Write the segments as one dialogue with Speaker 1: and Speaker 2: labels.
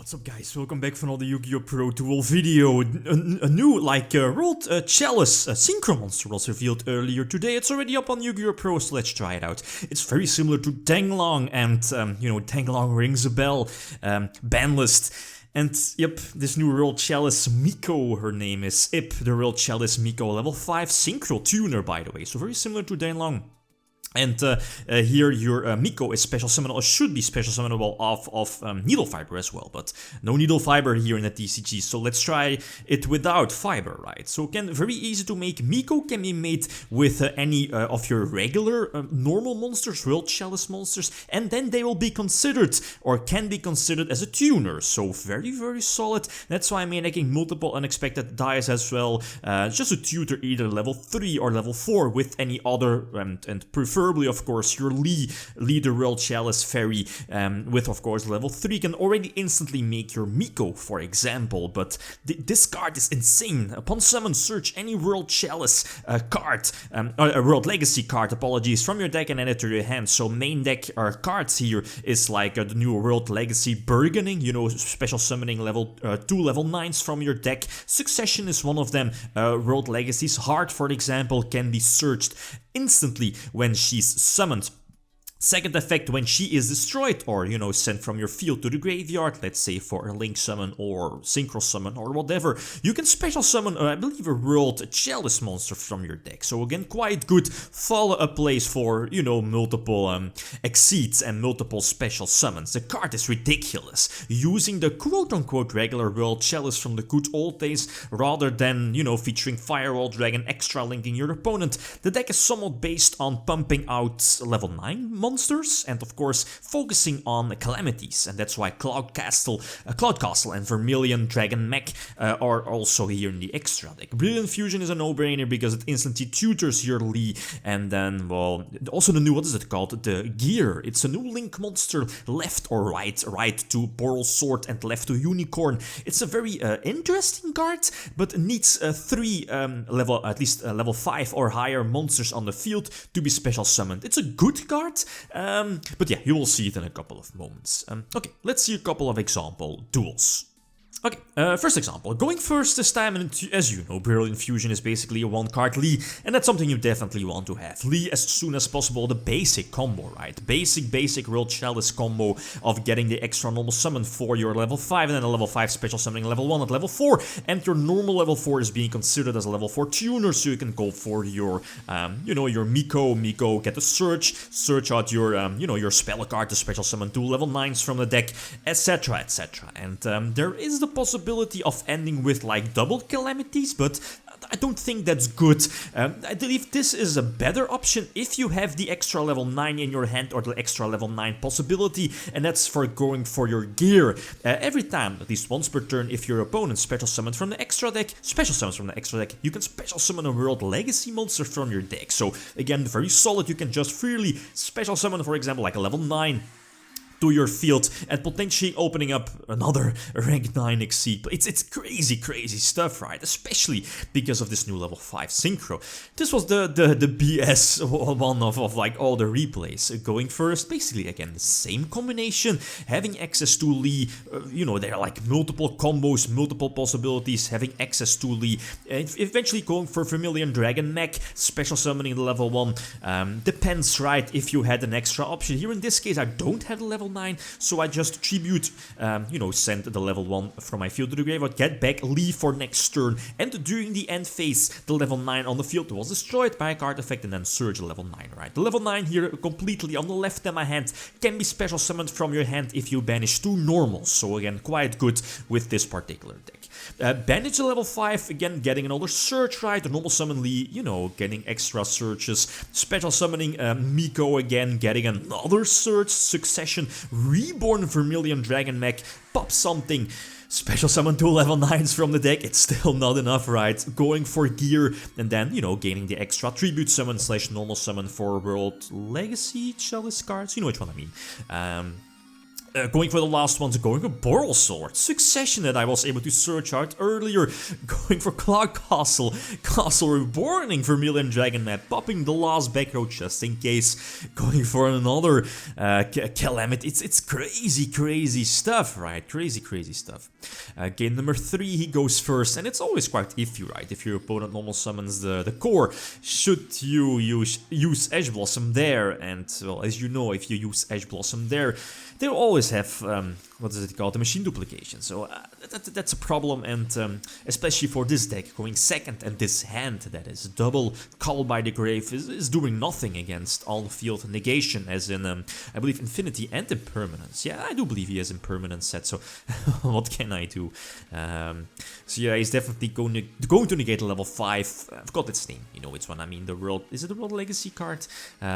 Speaker 1: What's up guys, welcome back for another Yugioh Pro Duel video. A new World Chalice synchro monster was revealed earlier today. It's already up on Yugioh Pro, so let's try it out. It's very similar to Danelong and, Danelong rings a bell, Banlist. And yep, this new World Chalice Miko, her name is the World Chalice Miko, level 5 synchro tuner by the way, so very similar to Danelong. And here your Miko is special summonable, or should be special summonable of needle fiber as well, but no needle fiber here in the TCG, so let's try it without fiber, right? So again, very easy to make. Miko can be made with any of your regular normal monsters, World Chalice monsters, and then they will be considered, or can be considered as a tuner, so very, very solid. That's why I'm making multiple unexpected dice as well, just to tutor either level 3 or level 4 with any other, and preferably, of course, your leader World Chalice Fairy with, of course, level 3 can already instantly make your Miko, for example. But this card is insane. Upon summon, search any World Chalice card, a World Legacy card, apologies, from your deck and add it to your hand. So main deck cards here is like the new World Legacy Bargaining, you know, special summoning level 2 level 9s from your deck. Succession is one of them. World Legacy's Heart, for example, can be searched instantly when she's summoned. Second effect, when she is destroyed or, you know, sent from your field to the graveyard, let's say for a link summon or synchro summon or whatever, you can special summon, I believe, a World Chalice monster from your deck. So again, quite good follow-up plays for, you know, multiple exceeds and multiple special summons. The card is ridiculous, using the quote-unquote regular World Chalice from the good old days, rather than, you know, featuring Firewall Dragon, extra linking your opponent. The deck is somewhat based on pumping out level 9 monsters, and of course focusing on calamities, and that's why Cloud Castle and Vermilion Dragon Mech are also here in the extra deck. Brilliant Fusion is a no-brainer because it instantly tutors your Lee, and then, well, also the new, what is it called? The Gear. It's a new link monster, left or right to Boral Sword and left to Unicorn. It's a very interesting card, but needs at least level 5 or higher monsters on the field to be special summoned. It's a good card. But yeah, you will see it in a couple of moments. Okay, let's see a couple of example duels. Okay, first example. Going first this time, and as you know, Brilliant Fusion is basically a one-card Lee, and that's something you definitely want to have. Lee as soon as possible, the basic combo, right? Basic World Chalice combo of getting the extra normal summon for your level 5, and then a level 5 special summoning level 1 at level 4, and your normal level 4 is being considered as a level 4 tuner, so you can go for your, your Miko, get a search out your, your spell card to special summon 2 level 9s from the deck, etc, etc. And there is the possibility of ending with like double calamities, but I don't think that's good. I believe this is a better option if you have the extra level 9 in your hand or the extra level 9 possibility, and that's for going for your Gear. Every time, at least once per turn, if your opponent special summons from the extra deck, you can special summon a World Legacy monster from your deck. So again, very solid. You can just freely special summon, for example, like a level 9 to your field and potentially opening up another rank 9 exceed. But it's crazy stuff, right? Especially because of this new level 5 synchro. This was the BS one of like all the replays. Going first, basically again the same combination, having access to Lee, there are like multiple combos, multiple possibilities, having access to Lee, eventually going for Vermilion Dragon Mech, special summoning the level 1, depends, right, if you had an extra option. Here in this case I don't have the level 9, so I just tribute, send the level 1 from my field to the graveyard, get back Lee for next turn, and during the end phase, the level 9 on the field was destroyed by a card effect, and then surge level 9, right? The level 9 here, completely on the left in my hand, can be special summoned from your hand if you banish 2 normals, so again, quite good with this particular deck. Banish the level 5, again, getting another search, right? The normal summon Lee, getting extra searches, special summoning Miko again, getting another search, succession, reborn Vermilion Dragon Mech, pop something, special summon 2 level 9s from the deck, it's still not enough, right? Going for Gear, and then, gaining the extra tribute summon / normal summon for World Legacy Chalice cards, you know which one I mean. Going for the last ones, going for Boral Sword, Succession that I was able to search out earlier, going for Cloud Castle, Castle Reborning, Vermilion Dragon Map, popping the last back row just in case, going for another Calamity. It's crazy stuff, right? Crazy stuff. Game number 3, he goes first, and it's always quite iffy, right? If your opponent normal summons the core, should you use Ash Blossom there? And well, as you know, if you use Ash Blossom there, they'll always have, what is it called, the machine duplication, so that's a problem, and especially for this deck, going second, and this hand that is double Call by the Grave is doing nothing against all field negation, as in, I believe, Infinity and Impermanence. Yeah, I do believe he has Impermanence set, so what can I do? So yeah, he's definitely going to negate a level 5, I forgot its name, you know which one I mean, the World, is it the World Legacy card?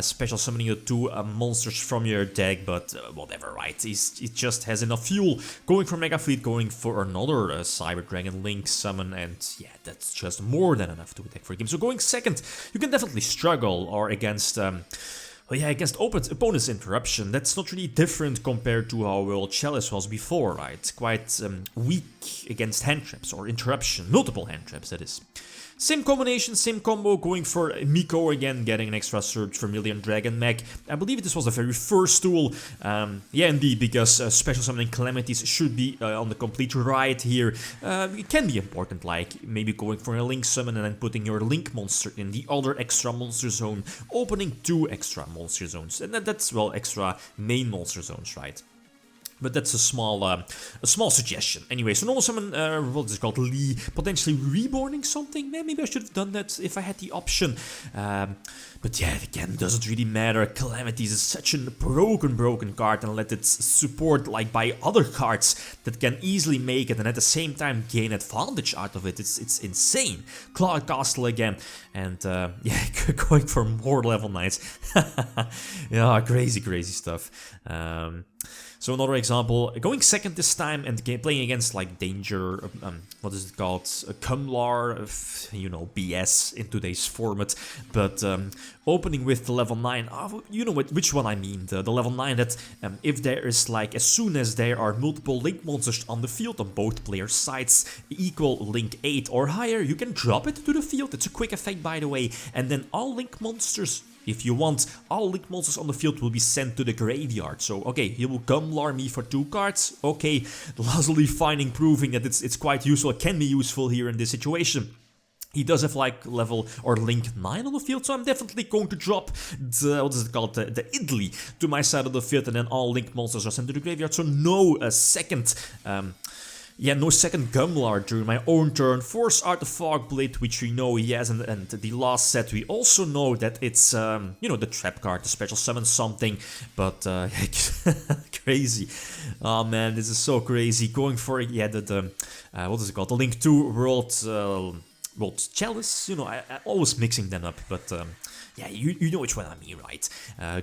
Speaker 1: Special summoning the 2 monsters from your deck, but whatever, right? He just has enough fuel, going for Mega Fleet, going for another Cyber Dragon Link summon, and yeah, that's just more than enough to attack for a game. So going second, you can definitely struggle, or against against opponent's interruption. That's not really different compared to how World Chalice was before, right? Quite weak against hand traps or interruption, multiple hand traps that is. Same combination, same combo, going for Miko again, getting an extra surge for Vermilion Dragon Mech. I believe this was the very first tool. Yeah, indeed, because special summoning calamities should be on the complete right here. It can be important, like maybe going for a Link summon and then putting your Link monster in the other extra monster zone, opening 2 extra monster zones, and that's, well, extra main monster zones, right? But that's a small suggestion. Anyway, so normal summon, what is it called, Lee, potentially reborning something. Maybe I should have done that if I had the option. But yeah, again, doesn't really matter. Calamities is such a broken card, and let it support like by other cards that can easily make it and at the same time gain advantage out of it. It's insane. Cloud Castle again, and yeah, going for more level 9s. Yeah, crazy stuff. So another example, going second this time and playing against like Danger, what is it called, Cumlar, you know, BS in today's format, but opening with the level 9, you know which one I mean, the level 9 that if there is like, as soon as there are multiple Link monsters on the field on both players' sides equal Link 8 or higher, you can drop it to the field. It's a quick effect, by the way, and then all Link monsters, if you want, all Link monsters on the field will be sent to the graveyard. So, okay, he will Gumlar me for 2 cards. Okay, Lazuli finding, proving that it's quite useful, it can be useful here in this situation. He does have like level or Link 9 on the field, so I'm definitely going to drop the, what is it called, the Idly to my side of the field, and then all Link monsters are sent to the graveyard. So no second... yeah, no second Gumlar during my own turn. Force out the Fog Blade, which we know he has, and the last set we also know that it's, you know, the trap card, the special summon something, but crazy. Oh man, this is so crazy. Going for, yeah, the what is it called, the Link 2 World Chalice, you know, I always mixing them up, but yeah, you know which one I mean, right?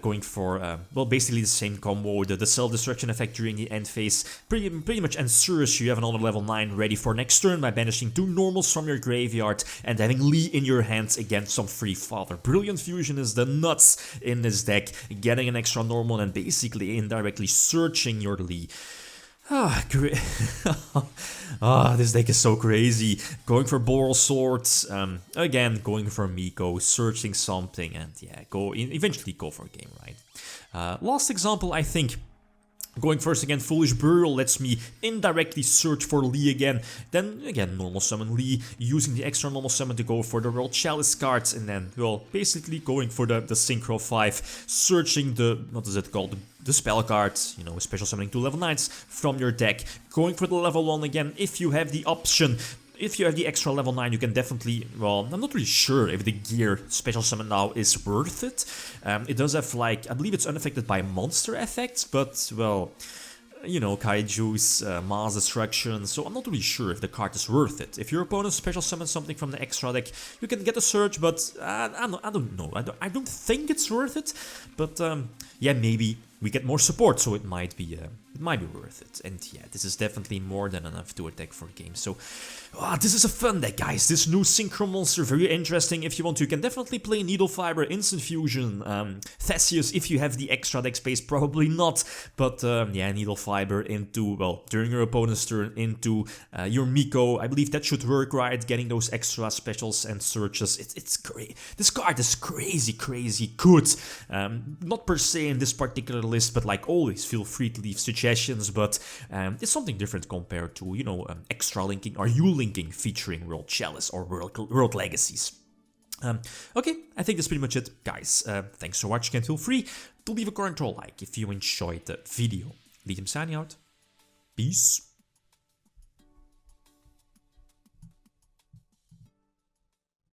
Speaker 1: Going for, well, basically the same combo, the self-destruction effect during the end phase pretty much ensures you have another level 9 ready for next turn by banishing 2 normals from your graveyard and having Lee in your hands against some free fodder. Brilliant Fusion is the nuts in this deck, getting an extra normal and basically indirectly searching your Lee. Great. This deck is so crazy. Going for Boral Swords, again, going for Miko, searching something, and yeah, eventually go for a game, right? Last example, I think. Going first again, Foolish Burial lets me indirectly search for Lee again. Then again, normal summon Lee, using the extra normal summon to go for the World Chalice cards. And then, well, basically going for the Synchro 5, searching the, what is it called, the spell cards, you know, special summoning 2 level 9s from your deck. Going for the level 1 again, if you have the option. If you have the extra level 9, you can definitely, well, I'm not really sure if the gear special summon now is worth it. It does have, like, I believe it's unaffected by monster effects, but, well, you know, Kaiju's, mass destruction, so I'm not really sure if the card is worth it. If your opponent special summons something from the extra deck, you can get a surge, but I don't know. I don't think it's worth it, but yeah, maybe we get more support, so it might be it might be worth it. And yeah, this is definitely more than enough to attack for the game. So this is a fun deck, guys. This new synchro monster, very interesting. If you want to, you can definitely play Needle Fiber, Instant Fusion, Theseus if you have the extra deck space, probably not. But yeah, Needle Fiber into, well, during your opponent's turn into your Miko. I believe that should work, right? Getting those extra specials and searches. It's great. This card is crazy good. Not per se in this particular list, but like always, feel free to leave suggestions. But it's something different compared to, you know, extra linking or linking featuring World Chalice or World Legacies. Okay, I think that's pretty much it, guys. Thanks for watching, and feel free to leave a comment or like if you enjoyed the video. Lithium signing out. Peace.